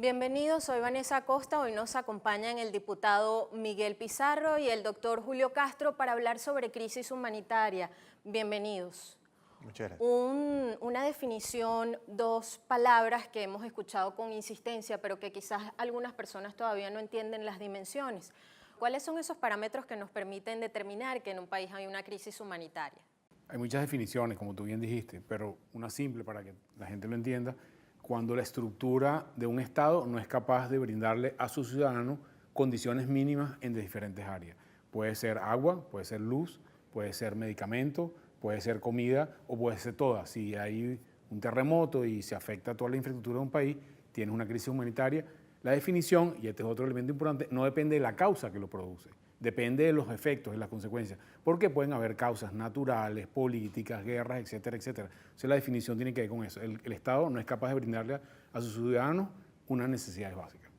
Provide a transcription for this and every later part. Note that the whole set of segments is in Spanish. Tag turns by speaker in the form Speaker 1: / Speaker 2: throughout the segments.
Speaker 1: Bienvenidos, soy Vanessa Acosta. Hoy nos acompañan el diputado Miguel Pizarro y el doctor Julio Castro para hablar sobre crisis humanitaria. Bienvenidos.
Speaker 2: Muchas gracias.
Speaker 1: Una definición, dos palabras que hemos escuchado con insistencia, pero que quizás algunas personas todavía no entienden las dimensiones. ¿Cuáles son esos parámetros que nos permiten determinar que en un país hay una crisis humanitaria?
Speaker 3: Hay muchas definiciones, como tú bien dijiste, pero una simple para que la gente lo entienda: cuando la estructura de un Estado no es capaz de brindarle a sus ciudadanos condiciones mínimas en diferentes áreas. Puede ser agua, puede ser luz, puede ser medicamento, puede ser comida o puede ser toda. Si hay un terremoto y se afecta toda la infraestructura de un país, tienes una crisis humanitaria. La definición, y este es otro elemento importante, no depende de la causa que lo produce, depende de los efectos y las consecuencias, porque pueden haber causas naturales, políticas, guerras, etcétera, etcétera. O sea, la definición tiene que ver con eso. El Estado no es capaz de brindarle a sus ciudadanos unas necesidades básicas.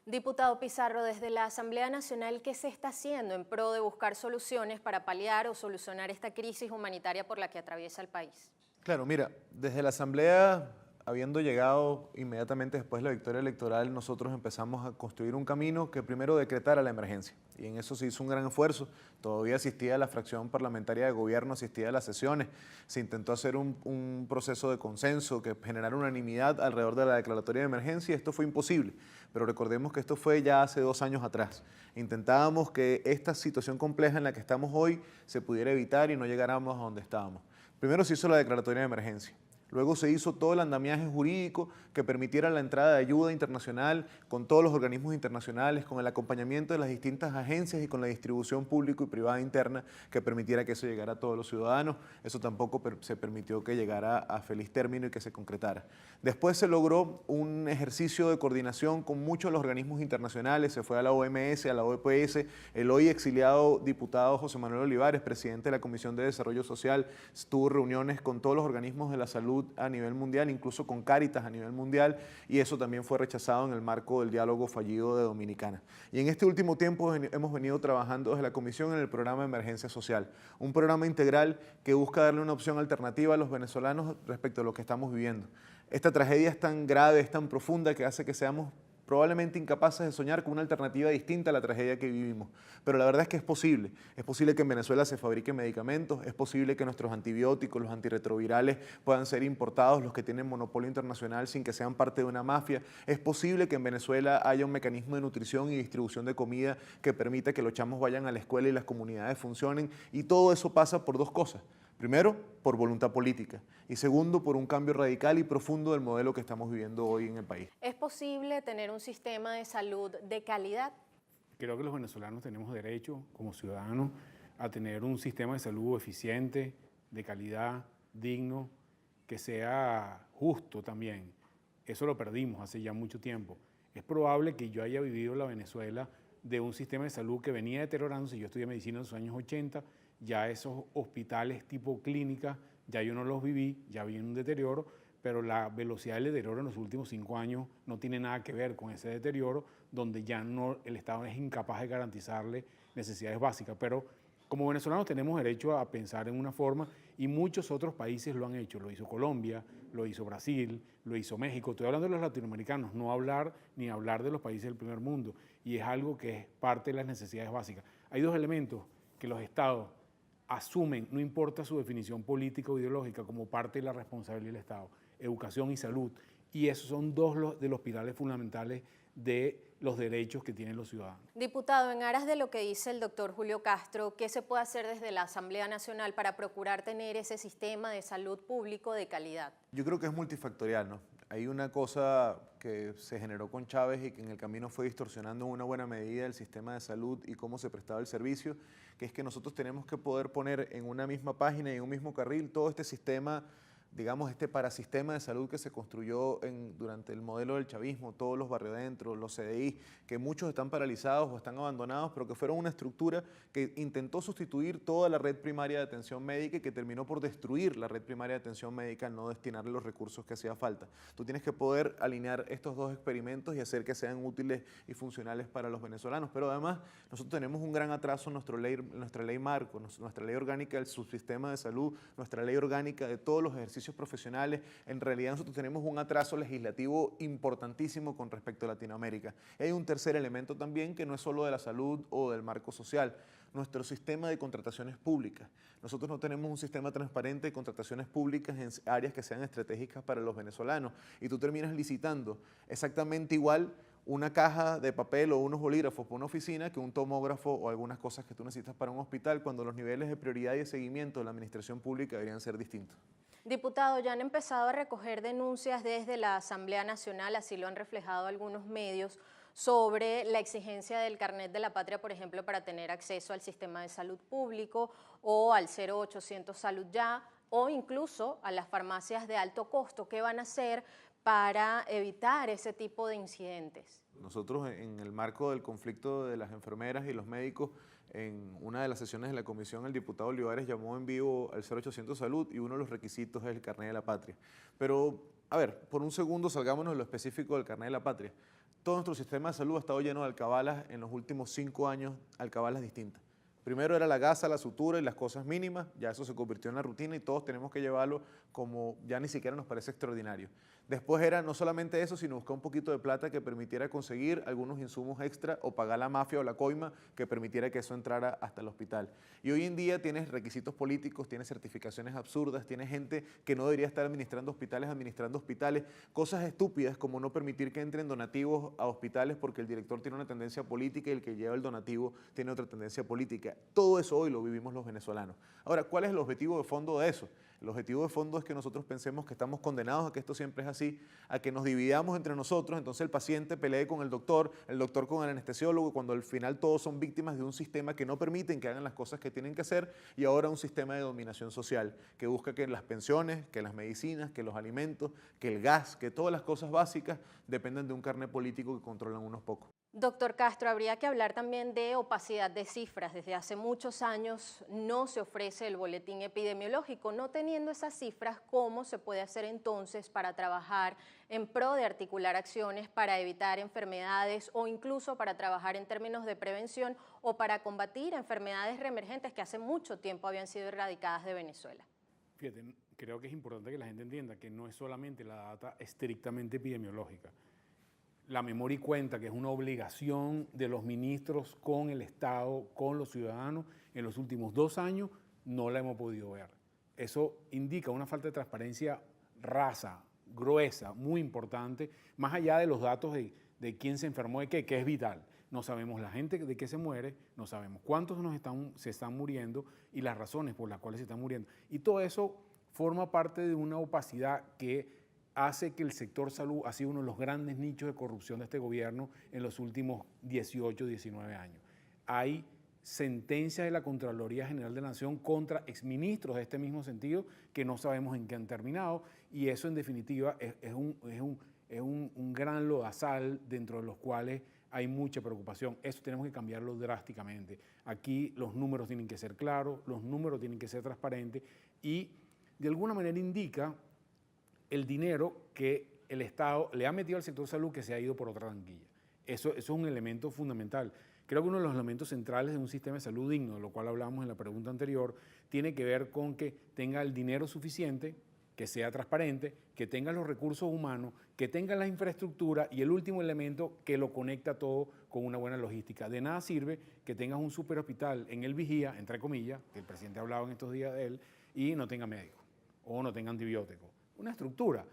Speaker 1: Diputado Pizarro, desde la Asamblea Nacional, ¿qué se está haciendo en pro de buscar soluciones para paliar o solucionar esta crisis humanitaria por la que atraviesa el país?
Speaker 2: Claro, mira, desde la Asamblea, habiendo llegado inmediatamente después de la victoria electoral, nosotros empezamos a construir un camino que primero decretara la emergencia. Y en eso se hizo un gran esfuerzo. Todavía asistía la fracción parlamentaria de gobierno, asistía a las sesiones. Se intentó hacer un proceso de consenso que generara unanimidad alrededor de la declaratoria de emergencia y esto fue imposible. Pero recordemos que esto fue ya hace 2 años atrás. Intentábamos que esta situación compleja en la que estamos hoy se pudiera evitar y no llegáramos a donde estábamos. Primero se hizo la declaratoria de emergencia. Luego se hizo todo el andamiaje jurídico que permitiera la entrada de ayuda internacional con todos los organismos internacionales, con el acompañamiento de las distintas agencias y con la distribución público y privada interna que permitiera que eso llegara a todos los ciudadanos. Eso tampoco se permitió que llegara a feliz término y que se concretara. Después se logró un ejercicio de coordinación con muchos de los organismos internacionales, se fue a la OMS, a la OPS, el hoy exiliado diputado José Manuel Olivares, presidente de la Comisión de Desarrollo Social, tuvo reuniones con todos los organismos de la salud a nivel mundial, incluso con Cáritas a nivel mundial, y eso también fue rechazado en el marco del diálogo fallido de Dominicana. Y en este último tiempo hemos venido trabajando desde la Comisión en el programa de emergencia social, un programa integral que busca darle una opción alternativa a los venezolanos respecto a lo que estamos viviendo. Esta tragedia es tan grave, es tan profunda que hace que seamos probablemente incapaces de soñar con una alternativa distinta a la tragedia que vivimos. Pero la verdad es que es posible. Es posible que en Venezuela se fabriquen medicamentos, es posible que nuestros antibióticos, los antirretrovirales puedan ser importados, los que tienen monopolio internacional sin que sean parte de una mafia. Es posible que en Venezuela haya un mecanismo de nutrición y distribución de comida que permita que los chamos vayan a la escuela y las comunidades funcionen. Y todo eso pasa por 2 cosas. Primero, por voluntad política y segundo, por un cambio radical y profundo del modelo que estamos viviendo hoy en el país.
Speaker 1: ¿Es posible tener un sistema de salud de calidad?
Speaker 3: Creo que los venezolanos tenemos derecho, como ciudadanos, a tener un sistema de salud eficiente, de calidad, digno, que sea justo también. Eso lo perdimos hace ya mucho tiempo. Es probable que yo haya vivido la Venezuela de un sistema de salud que venía deteriorándose. Yo estudié medicina en los años 80, ya esos hospitales tipo clínica, ya yo no los viví, ya vi un deterioro, pero la velocidad del deterioro en los últimos 5 años no tiene nada que ver con ese deterioro, donde ya no, el Estado es incapaz de garantizarle necesidades básicas. Pero como venezolanos tenemos derecho a pensar en una forma y muchos otros países lo han hecho. Lo hizo Colombia, lo hizo Brasil, lo hizo México. Estoy hablando de los latinoamericanos, no hablar ni hablar de los países del primer mundo. Y es algo que es parte de las necesidades básicas. Hay 2 elementos que los estados asumen, no importa su definición política o ideológica, como parte de la responsabilidad del Estado: educación y salud. Y esos son 2 de los pilares fundamentales de los derechos que tienen los ciudadanos.
Speaker 1: Diputado, en aras de lo que dice el doctor Julio Castro, ¿qué se puede hacer desde la Asamblea Nacional para procurar tener ese sistema de salud público de calidad?
Speaker 2: Yo creo que es multifactorial, ¿no? Hay una cosa que se generó con Chávez y que en el camino fue distorsionando en una buena medida el sistema de salud y cómo se prestaba el servicio, que es que nosotros tenemos que poder poner en una misma página y en un mismo carril todo este sistema, digamos, este parasistema de salud que se construyó durante el modelo del chavismo, todos los barriodentros, los CDI, que muchos están paralizados o están abandonados, pero que fueron una estructura que intentó sustituir toda la red primaria de atención médica y que terminó por destruir la red primaria de atención médica al no destinarle los recursos que hacía falta. Tú tienes que poder alinear estos 2 experimentos y hacer que sean útiles y funcionales para los venezolanos, pero además nosotros tenemos un gran atraso en nuestra ley marco, nuestra ley orgánica del subsistema de salud, nuestra ley orgánica de todos los ejercicios ejercicios profesionales. En realidad nosotros tenemos un atraso legislativo importantísimo con respecto a Latinoamérica. Y hay un tercer elemento también que no es solo de la salud o del marco social, nuestro sistema de contrataciones públicas. Nosotros no tenemos un sistema transparente de contrataciones públicas en áreas que sean estratégicas para los venezolanos y tú terminas licitando exactamente igual una caja de papel o unos bolígrafos para una oficina que un tomógrafo o algunas cosas que tú necesitas para un hospital, cuando los niveles de prioridad y de seguimiento de la administración pública deberían ser distintos.
Speaker 1: Diputado, ya han empezado a recoger denuncias desde la Asamblea Nacional, así lo han reflejado algunos medios, sobre la exigencia del carnet de la patria, por ejemplo, para tener acceso al sistema de salud público o al 0800 Salud Ya, o incluso a las farmacias de alto costo. ¿Qué van a hacer para evitar ese tipo de incidentes?
Speaker 2: Nosotros, en el marco del conflicto de las enfermeras y los médicos, en una de las sesiones de la comisión, el diputado Olivares llamó en vivo al 0800 Salud y uno de los requisitos es el carnet de la patria. Pero, a ver, por un segundo salgámonos de lo específico del carnet de la patria. Todo nuestro sistema de salud ha estado lleno de alcabalas en los últimos 5 años, alcabalas distintas. Primero era la gasa, la sutura y las cosas mínimas, ya eso se convirtió en la rutina y todos tenemos que llevarlo como ya ni siquiera nos parece extraordinario. Después era no solamente eso, sino buscar un poquito de plata que permitiera conseguir algunos insumos extra o pagar la mafia o la coima que permitiera que eso entrara hasta el hospital. Y hoy en día tienes requisitos políticos, tienes certificaciones absurdas, tienes gente que no debería estar administrando hospitales, cosas estúpidas como no permitir que entren donativos a hospitales porque el director tiene una tendencia política y el que lleva el donativo tiene otra tendencia política. Todo eso hoy lo vivimos los venezolanos. Ahora, ¿cuál es el objetivo de fondo de eso? El objetivo de fondo es que nosotros pensemos que estamos condenados a que esto siempre es así, a que nos dividamos entre nosotros, entonces el paciente pelee con el doctor con el anestesiólogo, cuando al final todos son víctimas de un sistema que no permiten que hagan las cosas que tienen que hacer y ahora un sistema de dominación social que busca que las pensiones, que las medicinas, que los alimentos, que el gas, que todas las cosas básicas dependan de un carnet político que controlan unos pocos.
Speaker 1: Doctor Castro, habría que hablar también de opacidad de cifras. Desde hace muchos años no se ofrece el boletín epidemiológico. No teniendo esas cifras, ¿cómo se puede hacer entonces para trabajar en pro de articular acciones para evitar enfermedades o incluso para trabajar en términos de prevención o para combatir enfermedades reemergentes que hace mucho tiempo habían sido erradicadas de Venezuela?
Speaker 3: Fíjate, creo que es importante que la gente entienda que no es solamente la data estrictamente epidemiológica. La memoria y cuenta, que es una obligación de los ministros con el Estado, con los ciudadanos, en los últimos 2 años no la hemos podido ver. Eso indica una falta de transparencia rasa, gruesa, muy importante, más allá de los datos de quién se enfermó de qué, que es vital. No sabemos la gente de qué se muere, no sabemos cuántos se están muriendo y las razones por las cuales se están muriendo. Y todo eso forma parte de una opacidad que hace que el sector salud ha sido uno de los grandes nichos de corrupción de este gobierno en los últimos 18, 19 años. Hay sentencias de la Contraloría General de la Nación contra exministros de este mismo sentido que no sabemos en qué han terminado y eso en definitiva es un gran lodazal dentro de los cuales hay mucha preocupación. Eso tenemos que cambiarlo drásticamente. Aquí los números tienen que ser claros, los números tienen que ser transparentes y de alguna manera indica el dinero que el Estado le ha metido al sector salud que se ha ido por otra tanquilla. Eso es un elemento fundamental. Creo que uno de los elementos centrales de un sistema de salud digno, de lo cual hablábamos en la pregunta anterior, tiene que ver con que tenga el dinero suficiente, que sea transparente, que tenga los recursos humanos, que tenga la infraestructura y el último elemento que lo conecta todo con una buena logística. De nada sirve que tengas un superhospital en el Vigía, entre comillas, que el presidente ha hablado en estos días de él, y no tenga médicos o no tenga antibióticos. Una estructura.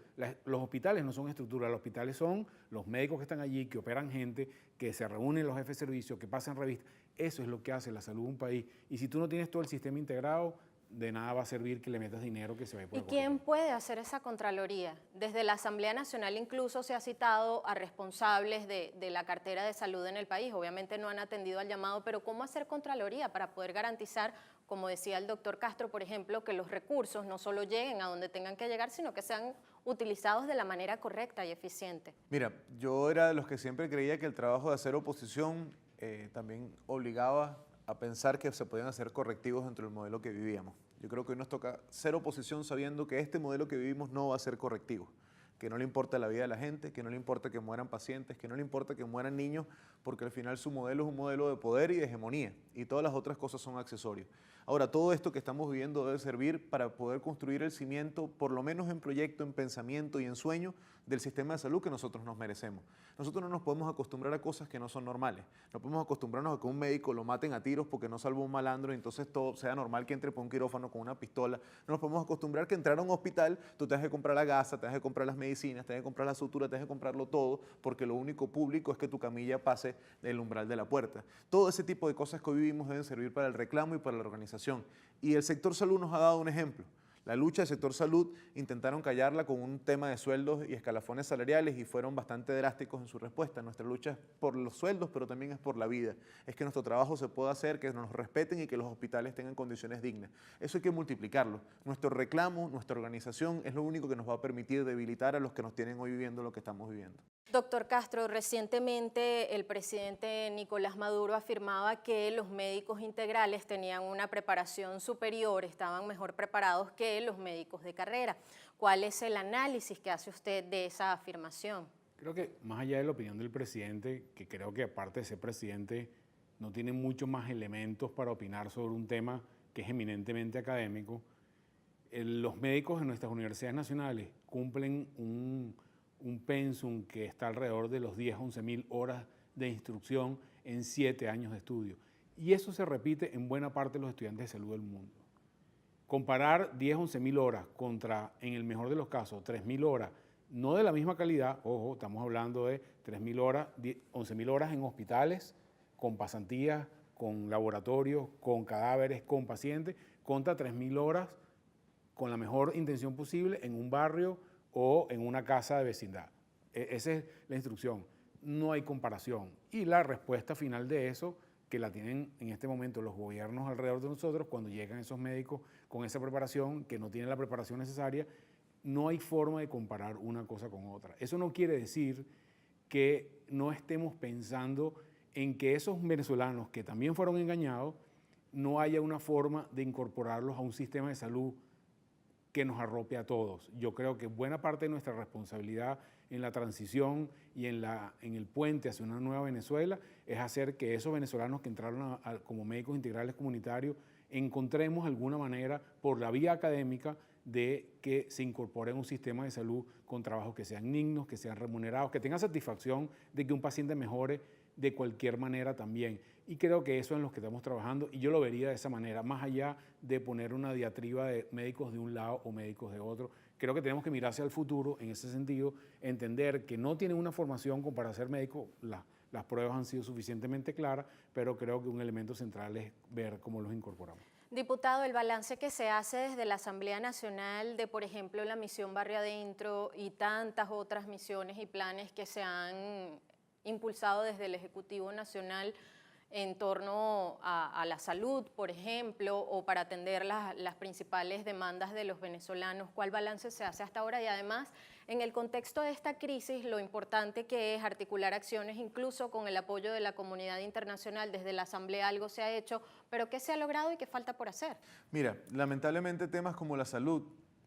Speaker 3: Los hospitales no son estructuras, los hospitales son los médicos que están allí, que operan gente, que se reúnen los jefes de servicio, que pasan revistas. Eso es lo que hace la salud de un país. Y si tú no tienes todo el sistema integrado, de nada va a servir que le metas dinero que se vaya por
Speaker 1: ¿Y quién puede hacer esa Contraloría? Desde la Asamblea Nacional incluso se ha citado a responsables de la cartera de salud en el país. Obviamente no han atendido al llamado, pero ¿cómo hacer Contraloría para poder garantizar, como decía el doctor Castro, por ejemplo, que los recursos no solo lleguen a donde tengan que llegar, sino que sean utilizados de la manera correcta y eficiente?
Speaker 2: Mira, yo era de los que siempre creía que el trabajo de hacer oposición también obligaba a pensar que se podían hacer correctivos dentro del modelo que vivíamos. Yo creo que hoy nos toca ser oposición sabiendo que este modelo que vivimos no va a ser correctivo, que no le importa la vida de la gente, que no le importa que mueran pacientes, que no le importa que mueran niños, porque al final su modelo es un modelo de poder y de hegemonía. y todas las otras cosas son accesorios. Ahora, todo esto que estamos viviendo debe servir para poder construir el cimiento, por lo menos en proyecto, en pensamiento y en sueño, del sistema de salud que nosotros nos merecemos. Nosotros no nos podemos acostumbrar a cosas que no son normales. No podemos acostumbrarnos a que un médico lo maten a tiros porque no salvó un malandro y entonces todo sea normal que entre por un quirófano con una pistola. No nos podemos acostumbrar que entrar a un hospital, tú te has de comprar la gasa, te has de comprar las medicinas, te has de comprar la sutura, te has de comprarlo todo, porque lo único público es que tu camilla pase del umbral de la puerta. Todo ese tipo de cosas que hoy vivimos deben servir para el reclamo y para la organización. Y el sector salud nos ha dado un ejemplo. La lucha del sector salud intentaron callarla con un tema de sueldos y escalafones salariales y fueron bastante drásticos en su respuesta. Nuestra lucha es por los sueldos, pero también es por la vida. Es que nuestro trabajo se pueda hacer, que nos respeten y que los hospitales tengan condiciones dignas. Eso hay que multiplicarlo. Nuestro reclamo, nuestra organización es lo único que nos va a permitir debilitar a los que nos tienen hoy viviendo lo que estamos viviendo.
Speaker 1: Doctor Castro, recientemente el presidente Nicolás Maduro afirmaba que los médicos integrales tenían una preparación superior, estaban mejor preparados que los médicos de carrera. ¿Cuál es el análisis que hace usted de esa afirmación?
Speaker 3: Creo que más allá de la opinión del presidente, que creo que aparte de ser presidente, no tiene muchos más elementos para opinar sobre un tema que es eminentemente académico, los médicos en nuestras universidades nacionales cumplen un pensum que está alrededor de los 10 a 11 mil horas de instrucción en 7 años de estudio. Y eso se repite en buena parte de los estudiantes de salud del mundo. Comparar 10 a 11 mil horas contra, en el mejor de los casos, 3 mil horas, no de la misma calidad, ojo, estamos hablando de 3 mil horas, 11 mil horas en hospitales, con pasantías, con laboratorios, con cadáveres, con pacientes, contra 3 mil horas con la mejor intención posible en un barrio o en una casa de vecindad. Esa es la instrucción. No hay comparación. Y la respuesta final de eso, que la tienen en este momento los gobiernos alrededor de nosotros, cuando llegan esos médicos con esa preparación, que no tienen la preparación necesaria, no hay forma de comparar una cosa con otra. Eso no quiere decir que no estemos pensando en que esos venezolanos que también fueron engañados, no haya una forma de incorporarlos a un sistema de salud que nos arrope a todos. Yo creo que buena parte de nuestra responsabilidad en la transición y en el puente hacia una nueva Venezuela es hacer que esos venezolanos que entraron como médicos integrales comunitarios encontremos alguna manera por la vía académica de que se incorpore en un sistema de salud con trabajos que sean dignos, que sean remunerados, que tengan satisfacción de que un paciente mejore de cualquier manera también. Y creo que eso es en lo que estamos trabajando y yo lo vería de esa manera, más allá de poner una diatriba de médicos de un lado o médicos de otro. Creo que tenemos que mirar hacia el futuro en ese sentido, entender que no tienen una formación como para ser médico, las pruebas han sido suficientemente claras, pero creo que un elemento central es ver cómo los incorporamos.
Speaker 1: Diputado, el balance que se hace desde la Asamblea Nacional de, por ejemplo, la misión Barrio Adentro y tantas otras misiones y planes que se han impulsado desde el Ejecutivo Nacional en torno a la salud, por ejemplo, o para atender las principales demandas de los venezolanos. ¿Cuál balance se hace hasta ahora? Y además, en el contexto de esta crisis, lo importante que es articular acciones incluso con el apoyo de la comunidad internacional. Desde la Asamblea algo se ha hecho, pero ¿qué se ha logrado y qué falta por hacer?
Speaker 2: Mira, lamentablemente temas como la salud,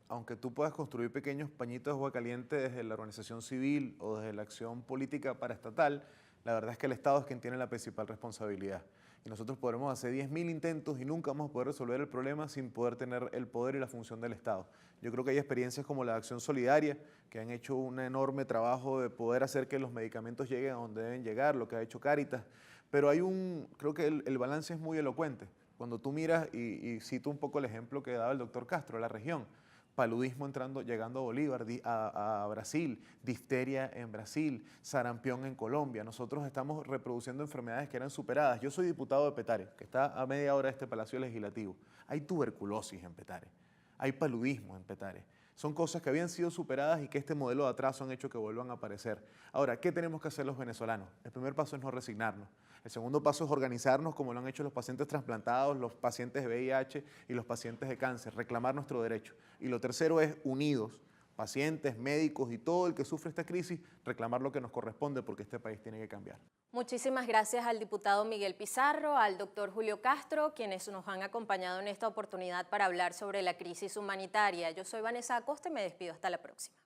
Speaker 2: aunque tú puedas construir pequeños pañitos de agua caliente desde la organización civil o desde la acción política paraestatal, la verdad es que el Estado es quien tiene la principal responsabilidad. Y nosotros podremos hacer 10.000 intentos y nunca vamos a poder resolver el problema sin poder tener el poder y la función del Estado. Yo creo que hay experiencias como la Acción Solidaria, que han hecho un enorme trabajo de poder hacer que los medicamentos lleguen a donde deben llegar, lo que ha hecho Cáritas. Pero creo que el balance es muy elocuente. Cuando tú miras, y cito un poco el ejemplo que daba el doctor Castro, la región, paludismo llegando a Bolívar, a Brasil, difteria en Brasil, sarampión en Colombia. Nosotros estamos reproduciendo enfermedades que eran superadas. Yo soy diputado de Petare, que está a media hora de este Palacio Legislativo. Hay tuberculosis en Petare, hay paludismo en Petare. Son cosas que habían sido superadas y que este modelo de atraso han hecho que vuelvan a aparecer. Ahora, ¿qué tenemos que hacer los venezolanos? El primer paso es no resignarnos. El segundo paso es organizarnos como lo han hecho los pacientes trasplantados, los pacientes de VIH y los pacientes de cáncer, reclamar nuestro derecho. Y lo tercero es, unidos, pacientes, médicos y todo el que sufre esta crisis, reclamar lo que nos corresponde porque este país tiene que cambiar.
Speaker 1: Muchísimas gracias al diputado Miguel Pizarro, al doctor Julio Castro, quienes nos han acompañado en esta oportunidad para hablar sobre la crisis humanitaria. Yo soy Vanessa Acosta y me despido hasta la próxima.